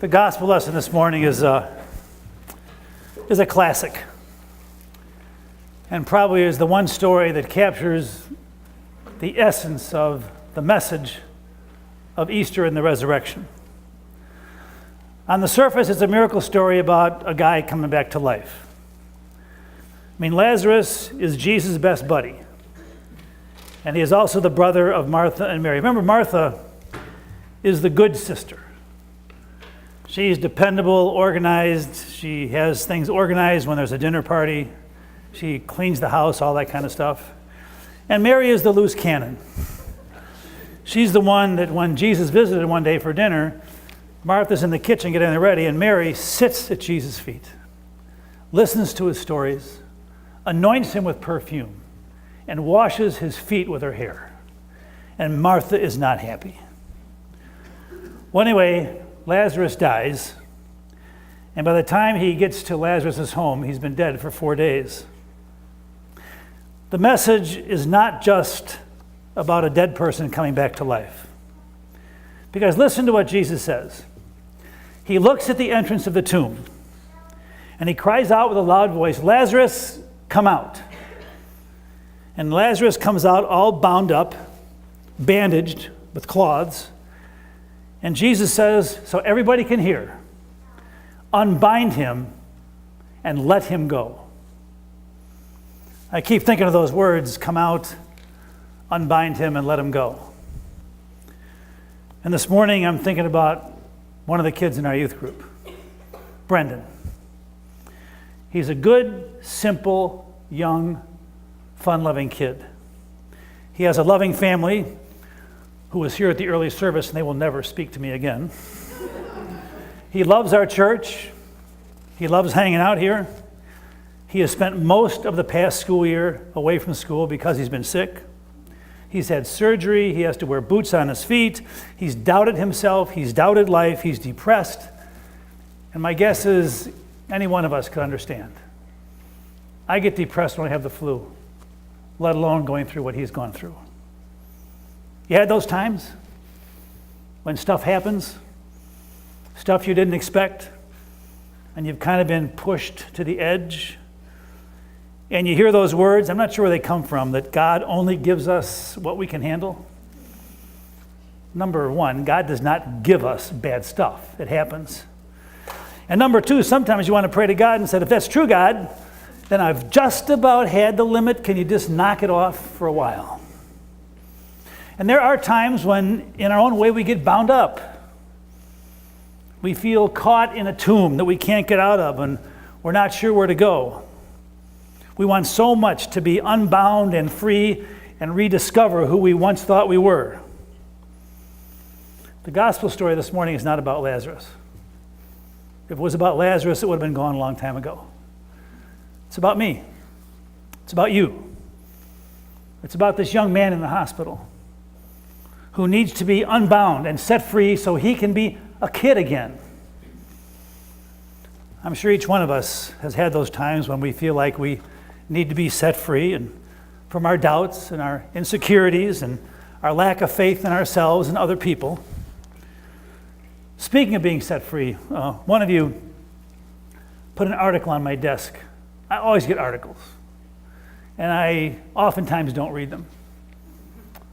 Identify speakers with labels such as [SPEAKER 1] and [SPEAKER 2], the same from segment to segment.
[SPEAKER 1] The gospel lesson this morning is a classic, and probably is the one story that captures the essence of the message of Easter and the resurrection. On the surface, it's a miracle story about a guy coming back to life. I mean, Lazarus is Jesus' best buddy, and he is also the brother of Martha and Mary. Remember, Martha is the good sister. She's dependable, organized. She has things organized when there's a dinner party. She cleans the house, all that kind of stuff. And Mary is the loose cannon. She's the one that when Jesus visited one day for dinner, Martha's in the kitchen getting it ready, and Mary sits at Jesus' feet, listens to his stories, anoints him with perfume, and washes his feet with her hair. And Martha is not happy. Well, anyway, Lazarus dies, and by the time he gets to Lazarus' home, he's been dead for 4 days. The message is not just about a dead person coming back to life. Because listen to what Jesus says. He looks at the entrance of the tomb, and he cries out with a loud voice, "Lazarus, come out." And Lazarus comes out all bound up, bandaged with cloths. And Jesus says, so everybody can hear, "Unbind him and let him go." I keep thinking of those words, come out, unbind him, and let him go. And this morning I'm thinking about one of the kids in our youth group, Brendan. He's a good, simple, young, fun-loving kid. He has a loving family who was here at the early service, and they will never speak to me again. He loves our church. He loves hanging out here. He has spent most of the past school year away from school because he's been sick. He's had surgery. He has to wear boots on his feet. He's doubted himself. He's doubted life. He's depressed. And my guess is any one of us could understand. I get depressed when I have the flu, let alone going through what he's gone through. You had those times when stuff happens, stuff you didn't expect, and you've kind of been pushed to the edge. And you hear those words, I'm not sure where they come from, that God only gives us what we can handle. Number one, God does not give us bad stuff. It happens. And number two, sometimes you want to pray to God and say, if that's true, God, then I've just about had the limit. Can you just knock it off for a while? And there are times when, in our own way, we get bound up. We feel caught in a tomb that we can't get out of, and we're not sure where to go. We want so much to be unbound and free and rediscover who we once thought we were. The gospel story this morning is not about Lazarus. If it was about Lazarus, it would have been gone a long time ago. It's about me. It's about you. It's about this young man in the hospital who needs to be unbound and set free so he can be a kid again. I'm sure each one of us has had those times when we feel like we need to be set free and from our doubts and our insecurities and our lack of faith in ourselves and other people. Speaking of being set free, one of you put an article on my desk. I always get articles, and I oftentimes don't read them.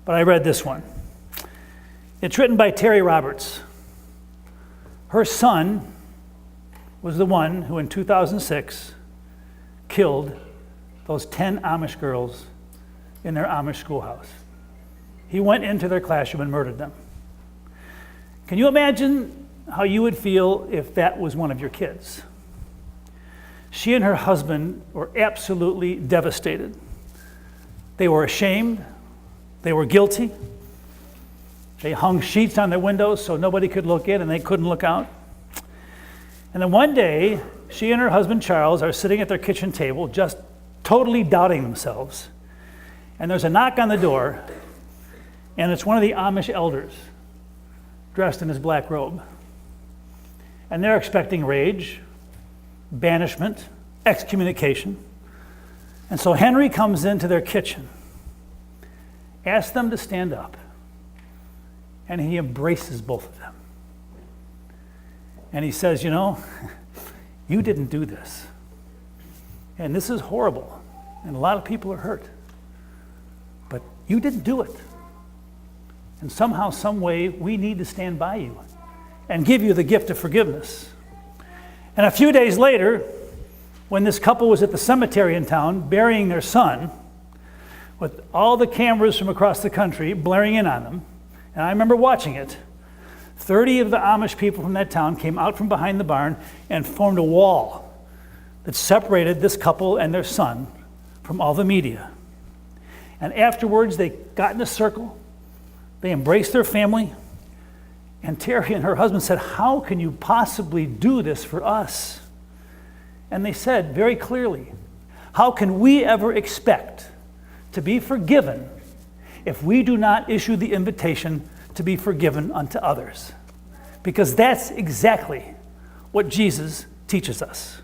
[SPEAKER 1] But I read this one. It's written by Terry Roberts. Her son was the one who in 2006 killed those 10 Amish girls in their Amish schoolhouse. He went into their classroom and murdered them. Can you imagine how you would feel if that was one of your kids? She and her husband were absolutely devastated. They were ashamed. They were guilty. They hung sheets on their windows so nobody could look in and they couldn't look out. And then one day, she and her husband Charles are sitting at their kitchen table just totally doubting themselves. And there's a knock on the door, and it's one of the Amish elders dressed in his black robe. And they're expecting rage, banishment, excommunication. And so Henry comes into their kitchen, asks them to stand up, and he embraces both of them. And he says, you didn't do this. And this is horrible. And a lot of people are hurt. But you didn't do it. And somehow, some way, we need to stand by you and give you the gift of forgiveness. And a few days later, when this couple was at the cemetery in town burying their son, with all the cameras from across the country blaring in on them, and I remember watching it, 30 of the Amish people from that town came out from behind the barn and formed a wall that separated this couple and their son from all the media. And afterwards, they got in a circle, they embraced their family, and Terry and her husband said, "How can you possibly do this for us?" And they said very clearly, "How can we ever expect to be forgiven if we do not issue the invitation to be forgiven unto others?" Because that's exactly what Jesus teaches us.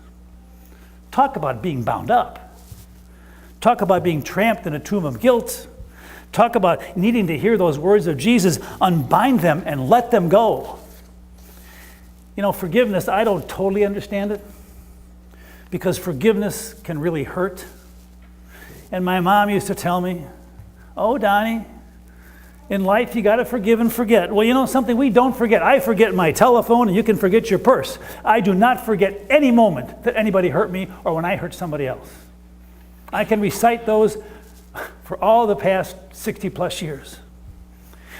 [SPEAKER 1] Talk about being bound up. Talk about being trapped in a tomb of guilt. Talk about needing to hear those words of Jesus, unbind them and let them go. Forgiveness, I don't totally understand it, because forgiveness can really hurt. And my mom used to tell me, "Oh, Donnie, in life you got to forgive and forget." Well, something we don't forget. I forget my telephone and you can forget your purse. I do not forget any moment that anybody hurt me or when I hurt somebody else. I can recite those for all the past 60 plus years.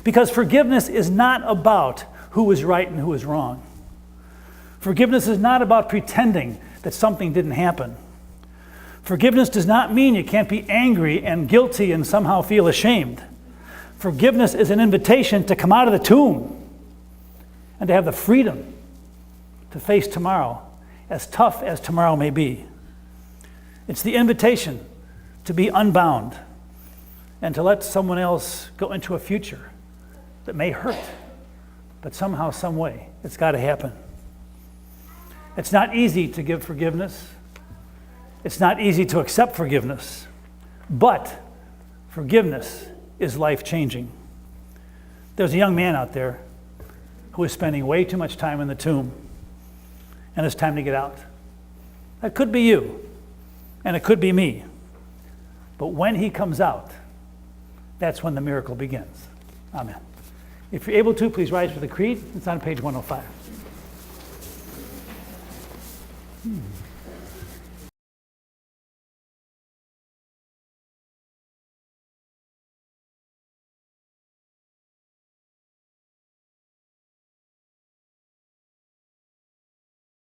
[SPEAKER 1] Because forgiveness is not about who was right and who was wrong. Forgiveness is not about pretending that something didn't happen. Forgiveness does not mean you can't be angry and guilty and somehow feel ashamed. Forgiveness is an invitation to come out of the tomb and to have the freedom to face tomorrow, as tough as tomorrow may be. It's the invitation to be unbound and to let someone else go into a future that may hurt, but somehow, some way, it's got to happen. It's not easy to give forgiveness. It's not easy to accept forgiveness, but forgiveness is life-changing. There's a young man out there who is spending way too much time in the tomb, and it's time to get out. That could be you, and it could be me. But when he comes out, that's when the miracle begins. Amen. If you're able to, please rise for the creed. It's on page 105.